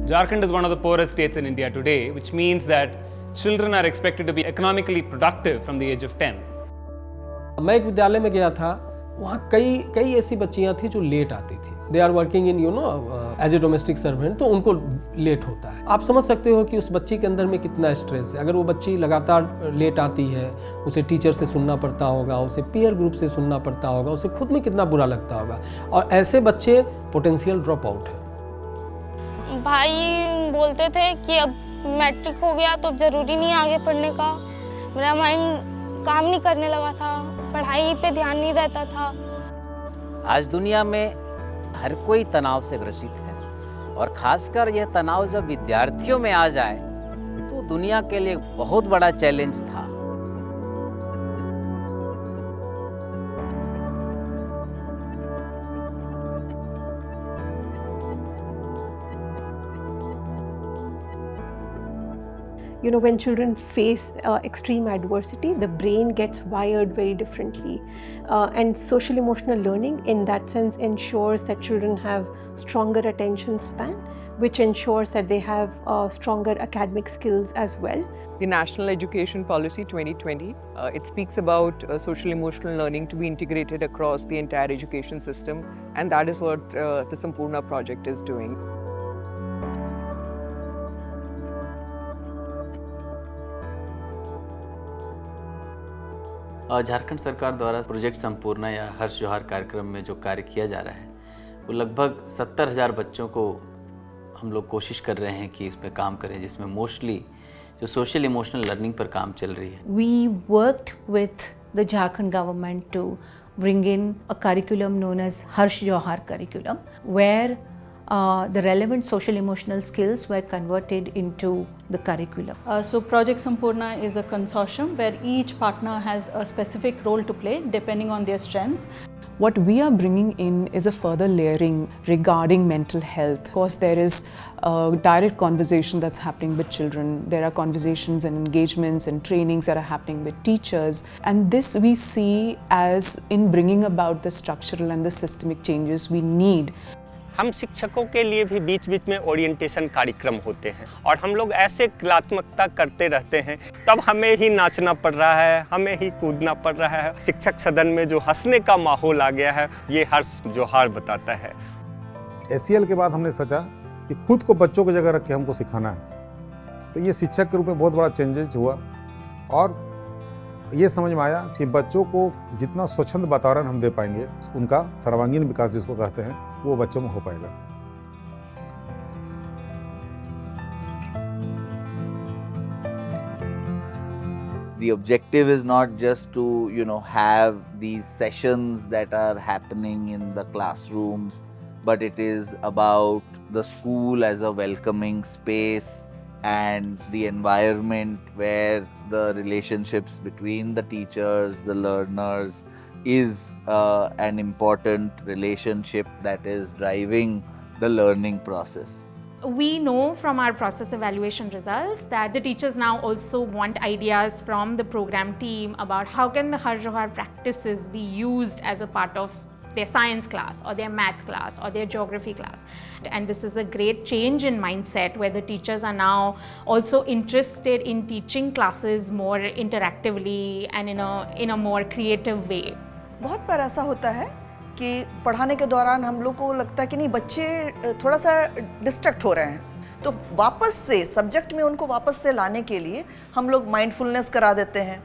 Jharkhand is one of the poorest states in India today, which means that children are expected to be economically productive from the age of 10. मैं एक विद्यालय में गया था, वहाँ कई ऐसी बच्चियाँ थी जो लेट आती थी. They are working in as a domestic servant, तो उनको लेट होता है. आप समझ सकते हो कि उस बच्ची के अंदर में कितना स्ट्रेस है. अगर वो बच्ची लगातार लेट आती है, उसे टीचर से सुनना पड़ता होगा, उसे पीयर ग्रुप से सुनना पड़ता होगा, उसे खुद में कितना बुरा लगता होगा. और ऐसे बच्चे पोटेंशियल ड्रॉप आउट है. भाई बोलते थे कि अब मैट्रिक हो गया तो अब ज़रूरी नहीं आगे पढ़ने का. मेरा माइंड काम नहीं करने लगा था, पढ़ाई पे ध्यान नहीं रहता था. आज दुनिया में हर कोई तनाव से ग्रसित है और खासकर यह तनाव जब विद्यार्थियों में आ जाए तो दुनिया के लिए बहुत बड़ा चैलेंज था. You know, when children face extreme adversity, the brain gets wired very differently. And social emotional learning in that sense ensures that children have stronger attention span, which ensures that they have stronger academic skills as well. The National Education Policy 2020, it speaks about social emotional learning to be integrated across the entire education system, and that is what the Sampurna project is doing. Jharkhand सरकार द्वारा project Sampurna या हर्ष जोहार कार्यक्रम में जो कार्य किया जा रहा है वो लगभग 70,000 बच्चों को हम लोग कोशिश कर रहे हैं कि इसमें काम करें, जिसमें मोस्टली जो सोशल इमोशनल लर्निंग पर काम चल रही है. We worked with the Jharkhand government to bring in a curriculum known as Harsh Johar curriculum, where the relevant social emotional skills were converted into the curriculum. So Project Sampurna is a consortium where each partner has a specific role to play depending on their strengths. What we are bringing in is a further layering regarding mental health. Of course, there is a direct conversation that's happening with children. There are conversations and engagements and trainings that are happening with teachers. And this we see as in bringing about the structural and the systemic changes we need. हम शिक्षकों के लिए भी बीच बीच में orientation कार्यक्रम होते हैं और हम लोग ऐसे कलात्मकता करते रहते हैं. तब हमें ही नाचना पड़ रहा है, हमें ही कूदना पड़ रहा है. शिक्षक सदन में जो हंसने का माहौल आ गया है, ये हर्ष जोहार बताता है. SEL के बाद हमने सोचा कि खुद को बच्चों की जगह रख के हमको सिखाना है. तो ये शिक्षक के रूप में बहुत बड़ा चेंजेस हुआ और ये समझ में आया कि बच्चों को जितना स्वच्छंद वातावरण हम दे पाएंगे, उनका सर्वांगीण विकास जिसको कहते हैं, वो बच्चों में हो पाएगा. The objective is not just to, have these sessions that are happening in the classrooms, but it is about the school as a welcoming space and the environment where the relationships between the teachers, the learners, is an important relationship that is driving the learning process. We know from our process evaluation results that the teachers now also want ideas from the program team about how can the Harsh Johar practices be used as a part of their science class or their math class or their geography class. And this is a great change in mindset where the teachers are now also interested in teaching classes more interactively and in a more creative way. बहुत बार ऐसा होता है कि पढ़ाने के दौरान हम लोग को लगता है कि नहीं, बच्चे थोड़ा सा डिस्ट्रैक्ट हो रहे हैं, तो वापस से सब्जेक्ट में उनको वापस से लाने के लिए हम लोग माइंडफुलनेस करा देते हैं,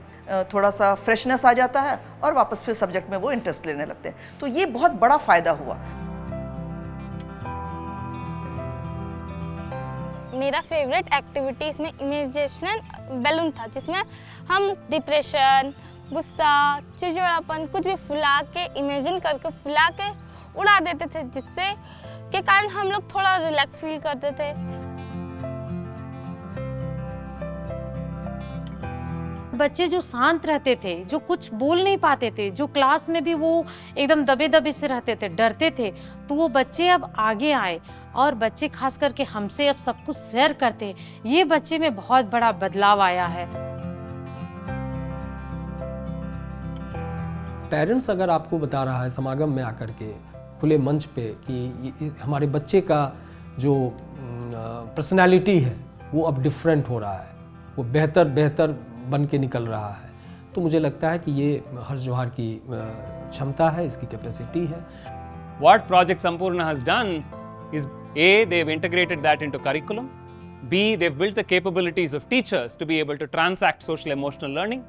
थोड़ा सा फ्रेशनेस आ जाता है और वापस फिर सब्जेक्ट में वो इंटरेस्ट लेने लगते हैं. तो ये बहुत बड़ा फ़ायदा हुआ. मेरा फेवरेट एक्टिविटी इसमें इमेजिनेशन बैलून था, जिसमें हम डिप्रेशन, गुस्सा, चिड़चिड़ापन कुछ भी फुला के इमेजिन करके फुला के उड़ा देते थे, जिससे के कारण हम लोग थोड़ा रिलैक्स फील करते थे. बच्चे जो शांत रहते थे, जो कुछ बोल नहीं पाते थे, जो क्लास में भी वो एकदम दबे दबे से रहते थे, डरते थे, तो वो बच्चे अब आगे आए और बच्चे खास करके हमसे अब सब कुछ शेयर करते हैं. ये बच्चे में बहुत बड़ा बदलाव आया है. पेरेंट्स अगर आपको बता रहा है समागम में आकर के खुले मंच पे कि हमारे बच्चे का जो पर्सनालिटी है वो अब डिफरेंट हो रहा है, वो बेहतर बन के निकल रहा है। तो मुझे लगता है कि ये हर्ष जौहर की क्षमता है, इसकी कैपेसिटी है। What Project Sampurna has done is A, they've integrated that into curriculum. B, they've built the capabilities of teachers to be able to transact social emotional learning.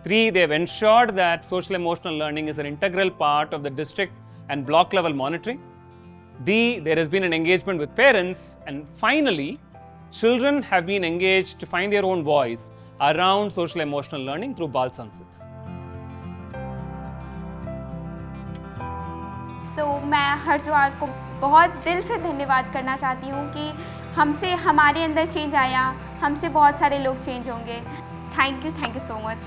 3, they've ensured that social emotional learning is an integral part of the district and block level monitoring. D, there has been an engagement with parents. And finally, children have been engaged to find their own voice around social emotional learning through Bal Sansit. तो मैं हर्ष जौहर को बहुत दिल से धन्यवाद करना चाहती हूँ कि हमसे हमारे अंदर चेंज आया, हमसे बहुत सारे लोग चेंज होंगे। Thank you so much.